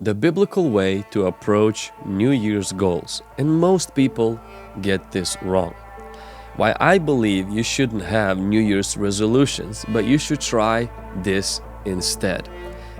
the biblical way to approach New Year's goals, and most people get this wrong. Why I believe you shouldn't have New Year's resolutions, but you should try this instead.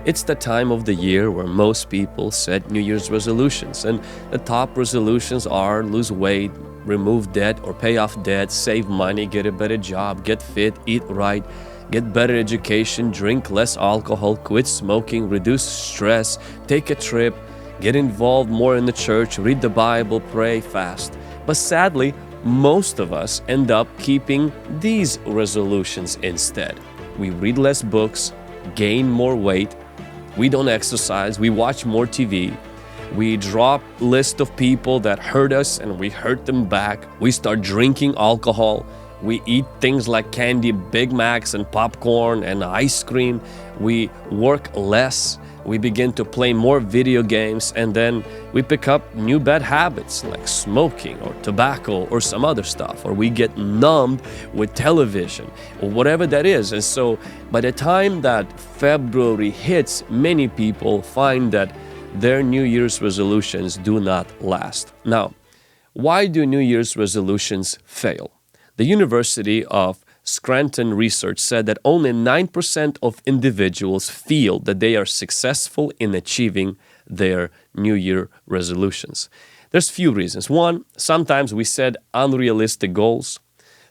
It's the time of the year where most people set New Year's resolutions, and the top resolutions are lose weight, remove debt or pay off debt, save money, get a better job, get fit, eat right, get better education, drink less alcohol, quit smoking, reduce stress, take a trip, get involved more in the church, read the Bible, pray, fast. But sadly, most of us end up keeping these resolutions instead. We read less books, gain more weight, we don't exercise, we watch more TV, we drop list of people that hurt us and we hurt them back, we start drinking alcohol, we eat things like candy, Big Macs and popcorn and ice cream, we work less, we begin to play more video games, and then we pick up new bad habits like smoking or tobacco or some other stuff, or we get numbed with television or whatever that is. And so by the time that February hits, many people find that their New Year's resolutions do not last. Now, why do New Year's resolutions fail? The University of Scranton research said that only 9% of individuals feel that they are successful in achieving their New Year resolutions. There's few reasons. One, sometimes we set unrealistic goals.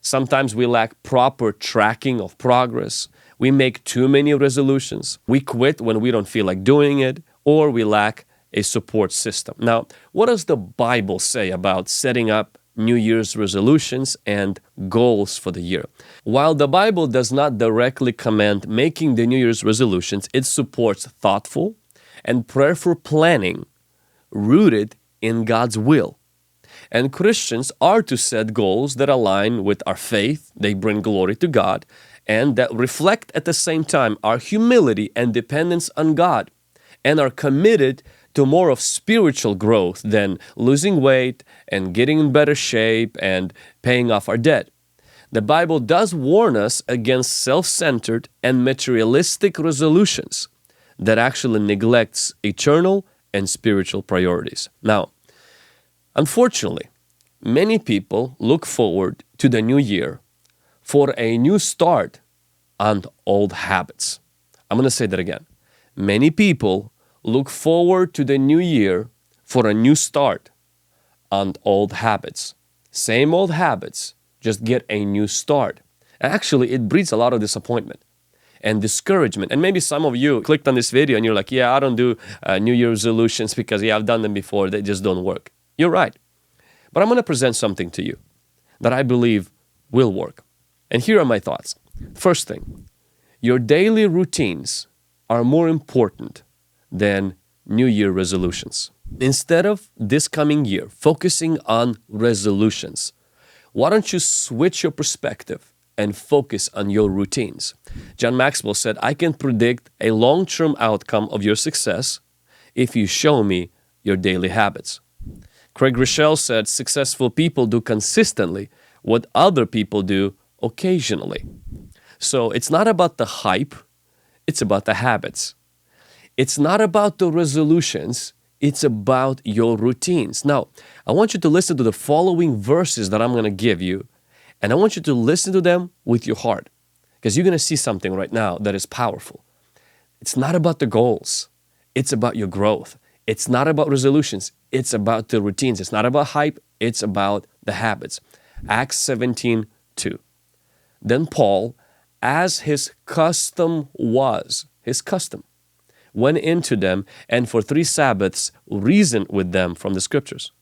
Sometimes we lack proper tracking of progress. We make too many resolutions. We quit when we don't feel like doing it, or we lack a support system. Now, what does the Bible say about setting up New Year's resolutions and goals for the year? While the Bible does not directly command making the New Year's resolutions, it supports thoughtful and prayerful planning rooted in God's will. And Christians are to set goals that align with our faith, they bring glory to God, and that reflect at the same time our humility and dependence on God, and are committed to more of spiritual growth than losing weight and getting in better shape and paying off our debt. The Bible does warn us against self-centered and materialistic resolutions that actually neglects eternal and spiritual priorities. Now, unfortunately, many people look forward to the new year for a new start on old habits. I'm going to say that again. Many people look forward to the new year for a new start on old habits. Same old habits, just get a new start. Actually, it breeds a lot of disappointment and discouragement. And maybe some of you clicked on this video and you're like, yeah, I don't do New Year resolutions because, yeah, I've done them before. They just don't work. You're right. But I'm going to present something to you that I believe will work. And here are my thoughts. First thing, your daily routines are more important than New Year resolutions. Instead of this coming year focusing on resolutions, why don't you switch your perspective and focus on your routines? John Maxwell said, I can predict a long-term outcome of your success if you show me your daily habits. Craig Rochelle said, successful people do consistently what other people do occasionally. So it's not about the hype, it's about the habits. It's not about the resolutions, it's about your routines. Now, I want you to listen to the following verses that I'm going to give you, and I want you to listen to them with your heart, because you're going to see something right now that is powerful. It's not about the goals, it's about your growth. It's not about resolutions, it's about the routines. It's not about hype, it's about the habits. Acts 17:2. Then Paul, as his custom was, went into them and for 3 Sabbaths reasoned with them from the scriptures.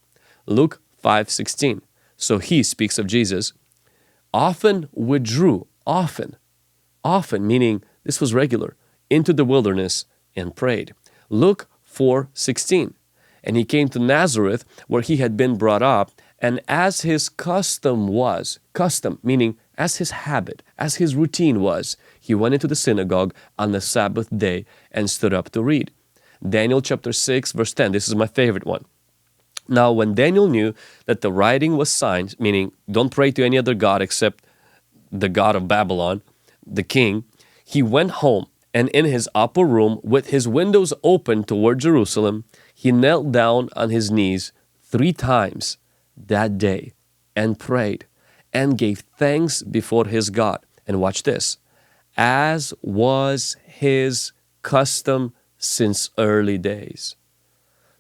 Luke 5:16. So he speaks of Jesus, often withdrew, often meaning this was regular, into the wilderness and prayed. Luke 4:16. And he came to Nazareth where he had been brought up, and as his custom was, custom meaning as his habit, as his routine was, he went into the synagogue on the Sabbath day and stood up to read. Daniel chapter 6 verse 10, this is my favorite one. Now when Daniel knew that the writing was signed, meaning don't pray to any other god except the god of Babylon, the king, he went home And in his upper room, with his windows open toward Jerusalem, he knelt down on his knees 3 times that day and prayed and gave thanks before his God. And watch this, as was his custom since early days.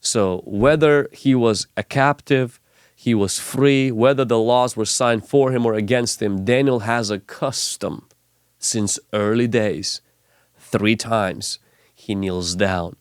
So whether he was a captive, he was free, whether the laws were signed for him or against him, Daniel has a custom since early days. 3 times he kneels down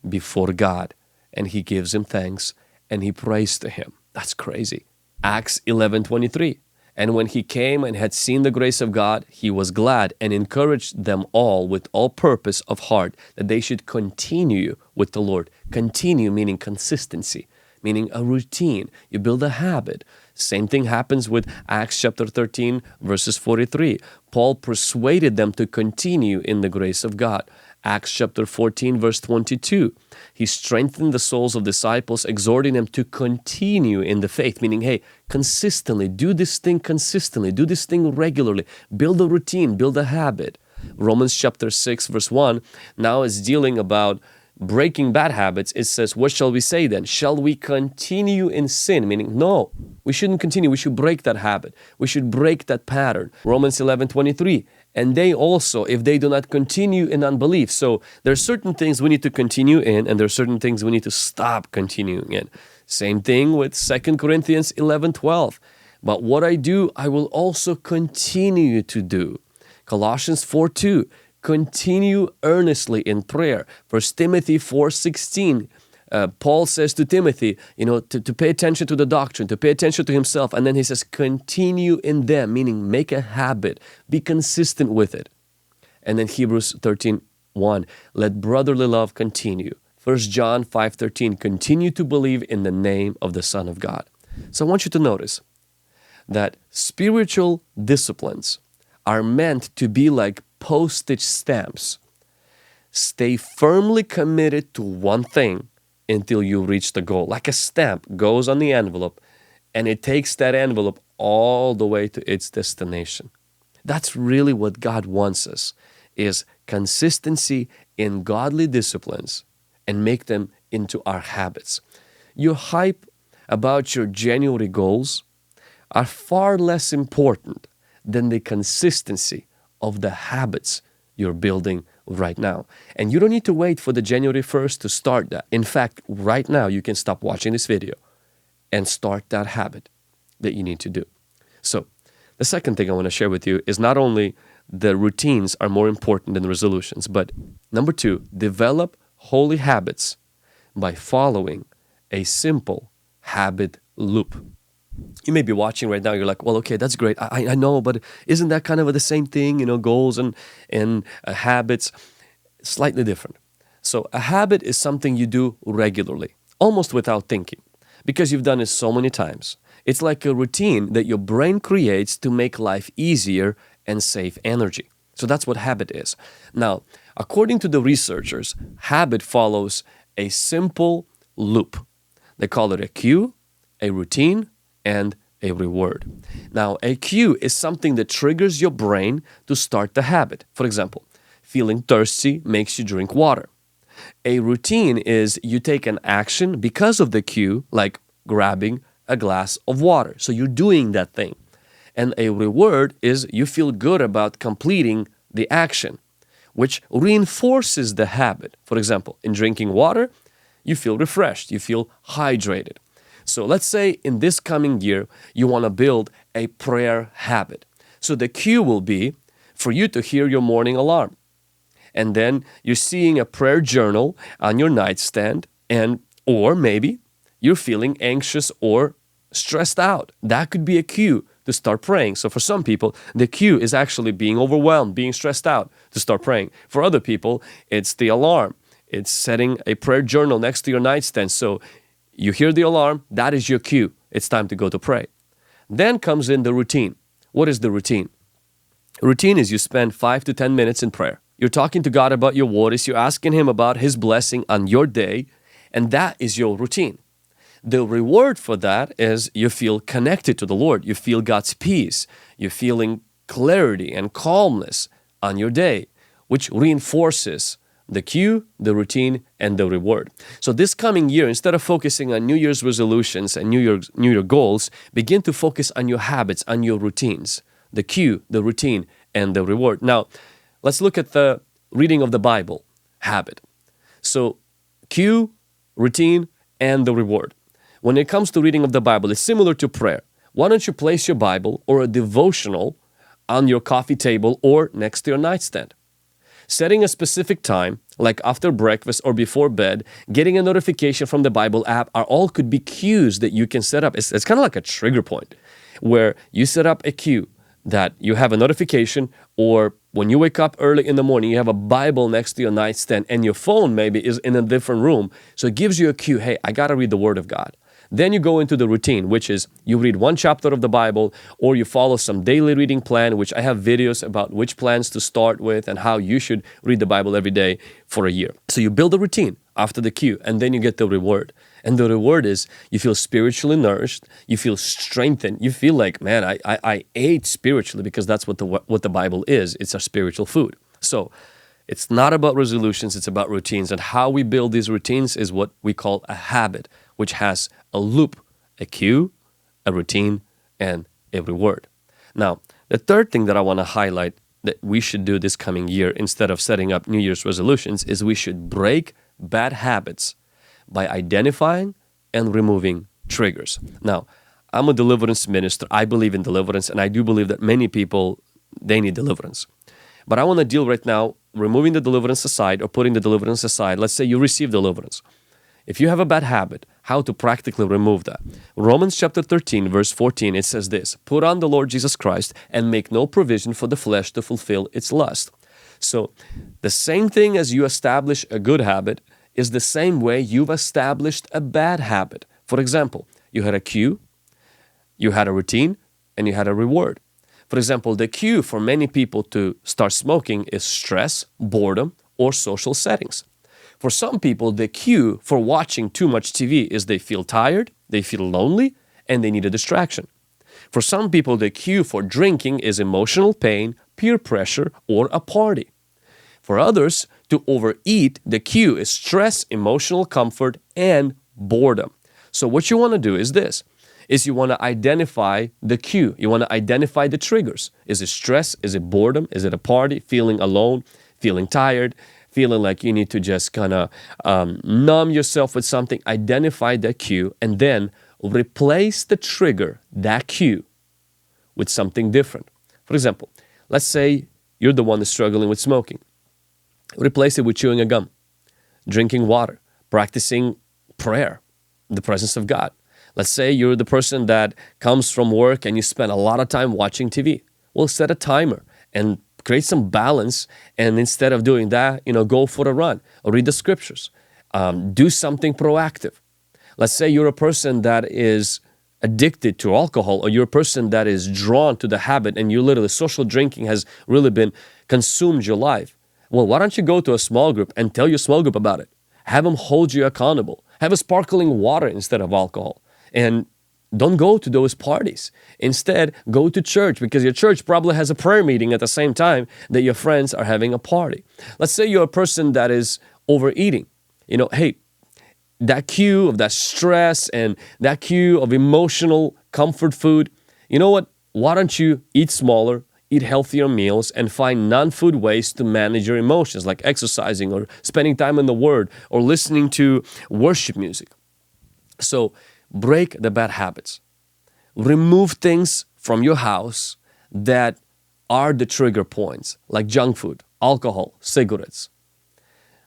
before God and he gives him thanks and he prays to him. That's crazy. Acts 11:23. And when he came and had seen the grace of God, he was glad and encouraged them all with all purpose of heart that they should continue with the Lord. Continue meaning consistency, meaning a routine. You build a habit. Same thing happens with Acts chapter 13 verses 43. Paul persuaded them to continue in the grace of God. Acts chapter 14 verse 22. He strengthened the souls of disciples, exhorting them to continue in the faith, meaning, hey, consistently, do this thing consistently, do this thing regularly, build a routine, build a habit. Romans chapter 6 verse 1 now is dealing about breaking bad habits. It says, what shall we say then? Shall we continue in sin? Meaning, no, we shouldn't continue. We should break that habit. We should break that pattern. Romans 11:23. And they also, if they do not continue in unbelief. So there are certain things we need to continue in, and there are certain things we need to stop continuing in. Same thing with 2 Corinthians 11:12. But what I do, I will also continue to do. Colossians 4:2. Continue earnestly in prayer. 1 Timothy 4:16. Paul says to Timothy, to pay attention to the doctrine, to pay attention to himself. And then he says, continue in them, meaning make a habit, be consistent with it. And then Hebrews 13:1, let brotherly love continue. 1 John 5:13, continue to believe in the name of the Son of God. So I want you to notice that spiritual disciplines are meant to be like postage stamps. Stay firmly committed to one thing until you reach the goal. Like a stamp goes on the envelope and it takes that envelope all the way to its destination. That's really what God wants us, is consistency in godly disciplines and make them into our habits. Your hype about your January goals are far less important than the consistency of the habits you're building right now. And you don't need to wait for the January 1st to start that. In fact, right now you can stop watching this video and start that habit that you need to do. So the second thing I want to share with you is not only the routines are more important than the resolutions, but number 2, develop holy habits by following a simple habit loop. You may be watching right now, you're like, well, okay, that's great. I know, but isn't that kind of the same thing, goals and habits? Slightly different. So a habit is something you do regularly, almost without thinking, because you've done it so many times. It's like a routine that your brain creates to make life easier and save energy. So that's what habit is. Now, according to the researchers, habit follows a simple loop. They call it a cue, a routine, and a reward. Now, a cue is something that triggers your brain to start the habit. For example, feeling thirsty makes you drink water. A routine is you take an action because of the cue, like grabbing a glass of water. So you're doing that thing. And a reward is you feel good about completing the action, which reinforces the habit. For example, in drinking water, you feel refreshed, you feel hydrated. So let's say in this coming year, you want to build a prayer habit. So the cue will be for you to hear your morning alarm. And then you're seeing a prayer journal on your nightstand, or maybe you're feeling anxious or stressed out. That could be a cue to start praying. So for some people, the cue is actually being overwhelmed, being stressed out to start praying. For other people, it's the alarm. It's setting a prayer journal next to your nightstand. So you hear the alarm, that is your cue. It's time to go to pray. Then comes in the routine. What is the routine? Routine is you spend 5 to 10 minutes in prayer. You're talking to God about your worries. You're asking Him about His blessing on your day. And that is your routine. The reward for that is you feel connected to the Lord. You feel God's peace. You're feeling clarity and calmness on your day. which reinforces the cue, the routine, and the reward. So this coming year, instead of focusing on New Year's resolutions and New Year goals, begin to focus on your habits, on your routines, the cue, the routine, and the reward. Now, let's look at the reading of the Bible, habit. So cue, routine, and the reward. When it comes to reading of the Bible, it's similar to prayer. Why don't you place your Bible or a devotional on your coffee table or next to your nightstand? Setting a specific time, like after breakfast or before bed, getting a notification from the Bible app all could be cues that you can set up. It's kind of like a trigger point where you set up a cue that you have a notification, or when you wake up early in the morning, you have a Bible next to your nightstand and your phone maybe is in a different room. So it gives you a cue, hey, I got to read the Word of God. Then you go into the routine, which is you read one chapter of the Bible, or you follow some daily reading plan, which I have videos about which plans to start with and how you should read the Bible every day for a year. So you build a routine after the cue, and then you get the reward. And the reward is you feel spiritually nourished, you feel strengthened, you feel like, man, I ate spiritually, because that's what the Bible is. It's our spiritual food. So it's not about resolutions, it's about routines. And how we build these routines is what we call a habit, which has a loop, a cue, a routine, and a reward. Now, the third thing that I want to highlight that we should do this coming year instead of setting up New Year's resolutions is we should break bad habits by identifying and removing triggers. Now, I'm a deliverance minister. I believe in deliverance, and I do believe that many people, they need deliverance. But I want to deal right now removing the deliverance aside or putting the deliverance aside. Let's say you receive deliverance. If you have a bad habit, how to practically remove that? Romans chapter 13, verse 14, it says this, "Put on the Lord Jesus Christ and make no provision for the flesh to fulfill its lust." So the same thing as you establish a good habit is the same way you've established a bad habit. For example, you had a cue, you had a routine, and you had a reward. For example, the cue for many people to start smoking is stress, boredom, or social settings. For some people, the cue for watching too much TV is they feel tired, they feel lonely, and they need a distraction. For some people, the cue for drinking is emotional pain, peer pressure, or a party. For others, to overeat, the cue is stress, emotional comfort, and boredom. So what you want to do is this, is you want to identify the cue. You want to identify the triggers. Is it stress? Is it boredom? Is it a party? Feeling alone? Feeling tired? Feeling like you need to just kind of numb yourself with something? Identify that cue and then replace the trigger, that cue, with something different. For example, let's say you're the one that's struggling with smoking. Replace it with chewing a gum, drinking water, practicing prayer, the presence of God. Let's say you're the person that comes from work and you spend a lot of time watching TV. Well, set a timer and create some balance, and instead of doing that, go for a run or read the scriptures. Do something proactive. Let's say you're a person that is addicted to alcohol, or you're a person that is drawn to the habit and social drinking has really been consumed your life. Well, why don't you go to a small group and tell your small group about it? Have them hold you accountable. Have a sparkling water instead of alcohol. And don't go to those parties. Instead, go to church, because your church probably has a prayer meeting at the same time that your friends are having a party. Let's say you're a person that is overeating. Hey, that cue of that stress and that cue of emotional comfort food, you know what? Why don't you eat smaller, eat healthier meals, and find non-food ways to manage your emotions, like exercising or spending time in the Word or listening to worship music. So break the bad habits. Remove things from your house that are the trigger points, like junk food, alcohol, cigarettes.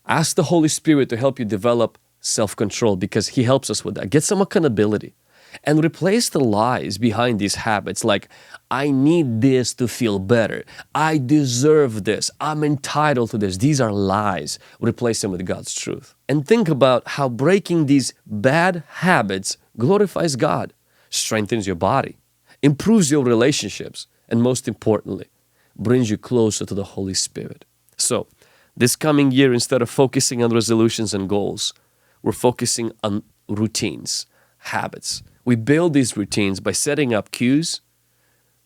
Ask the Holy Spirit to help you develop self-control, because He helps us with that. Get some accountability and replace the lies behind these habits, like, I need this to feel better. I deserve this. I'm entitled to this. These are lies. Replace them with God's truth. And think about how breaking these bad habits glorifies God, strengthens your body, improves your relationships, and most importantly, brings you closer to the Holy Spirit. So, this coming year, instead of focusing on resolutions and goals, we're focusing on routines, habits. We build these routines by setting up cues,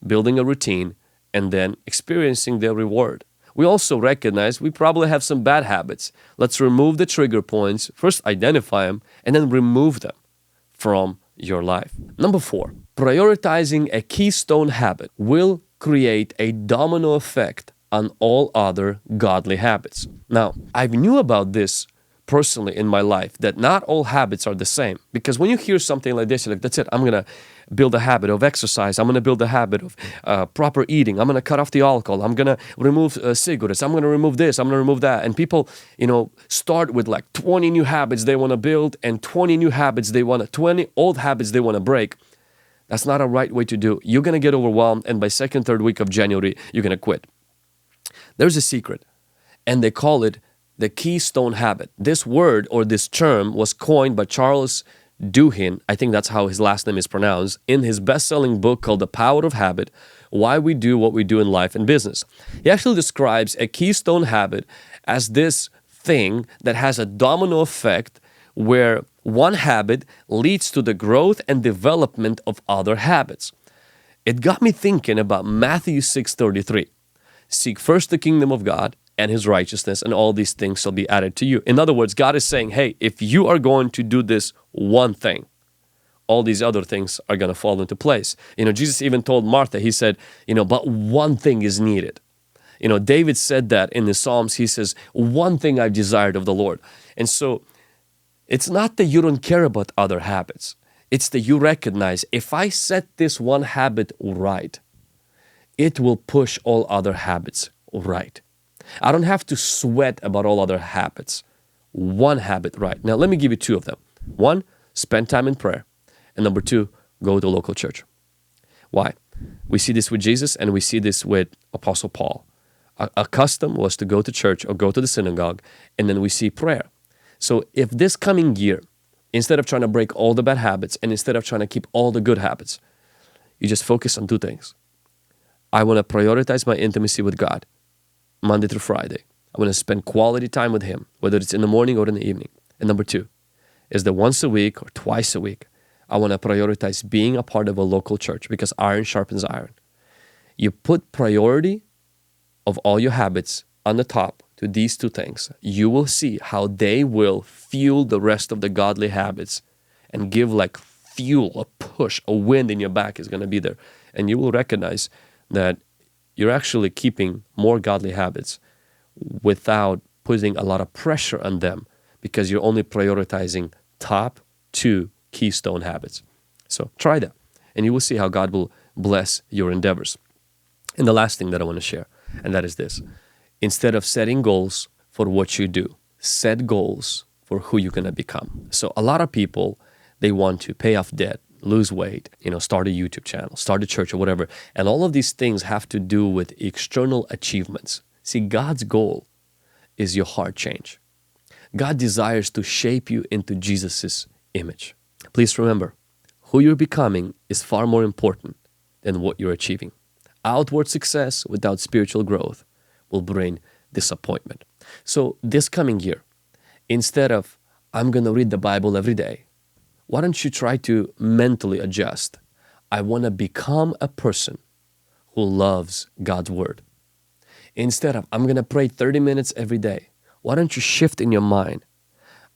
building a routine, and then experiencing their reward. we also recognize we probably have some bad habits. Let's remove the trigger points, first identify them, and then remove them from your life. Number 4, prioritizing a keystone habit will create a domino effect on all other godly habits. Now, I knew about this personally in my life, that not all habits are the same. Because when you hear something like this, you're like, that's it, I'm going to build a habit of exercise. I'm going to build a habit of proper eating. I'm going to cut off the alcohol. I'm going to remove cigarettes. I'm going to remove this. I'm going to remove that. And people, start with like 20 new habits they want to build and 20 new habits 20 old habits they want to break. That's not a right way to do. You're going to get overwhelmed, and by second, third week of January, you're going to quit. There's a secret, and they call it the keystone habit. This word or this term was coined by Charles Duhigg, I think that's how his last name is pronounced, in his best-selling book called The Power of Habit, Why We Do What We Do in Life and Business. He actually describes a keystone habit as this thing that has a domino effect where one habit leads to the growth and development of other habits. It got me thinking about Matthew 6:33. Seek first the kingdom of God and His righteousness, and all these things shall be added to you. In other words, God is saying, hey, if you are going to do this one thing, all these other things are going to fall into place. Jesus even told Martha, He said, but one thing is needed. David said that in the Psalms. He says, one thing I've desired of the Lord. And so it's not that you don't care about other habits. It's that you recognize, if I set this one habit right, it will push all other habits right. I don't have to sweat about all other habits. One habit right. Now, let me give you 2 of them. 1, spend time in prayer. And number 2, go to local church. Why? We see this with Jesus, and we see this with Apostle Paul. A custom was to go to church or go to the synagogue, and then we see prayer. So if this coming year, instead of trying to break all the bad habits and instead of trying to keep all the good habits, you just focus on 2 things. I want to prioritize my intimacy with God Monday through Friday. I want to spend quality time with Him, whether it's in the morning or in the evening. And number 2 is that once a week or twice a week, I want to prioritize being a part of a local church, because iron sharpens iron. You put priority of all your habits on the top to these 2 things. You will see how they will fuel the rest of the godly habits and give like fuel, a push, a wind in your back is going to be there. And you will recognize that you're actually keeping more godly habits without putting a lot of pressure on them, because you're only prioritizing top 2 keystone habits. So try that, and you will see how God will bless your endeavors. And the last thing that I want to share, and that is this. Instead of setting goals for what you do, set goals for who you're going to become. So a lot of people, they want to pay off debt, lose weight, start a YouTube channel, start a church or whatever. And all of these things have to do with external achievements. See, God's goal is your heart change. God desires to shape you into Jesus' image. Please remember, who you're becoming is far more important than what you're achieving. Outward success without spiritual growth will bring disappointment. So this coming year, instead of, I'm going to read the Bible every day, why don't you try to mentally adjust? I want to become a person who loves God's Word. Instead of, I'm going to pray 30 minutes every day, why don't you shift in your mind?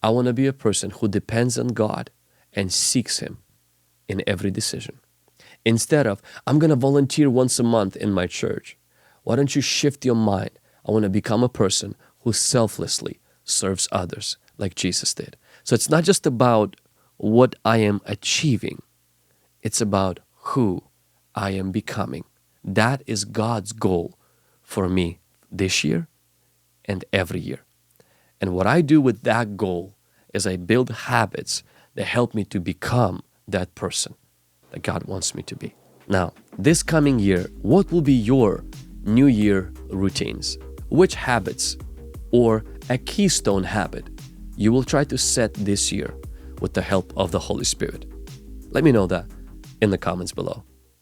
I want to be a person who depends on God and seeks Him in every decision. Instead of, I'm going to volunteer once a month in my church, why don't you shift your mind? I want to become a person who selflessly serves others like Jesus did. So it's not just about what I am achieving. It's about who I am becoming. That is God's goal for me this year and every year. And what I do with that goal is I build habits that help me to become that person that God wants me to be. Now, this coming year, what will be your New Year routines? Which habits or a keystone habit you will try to set this year with the help of the Holy Spirit? Let me know that in the comments below.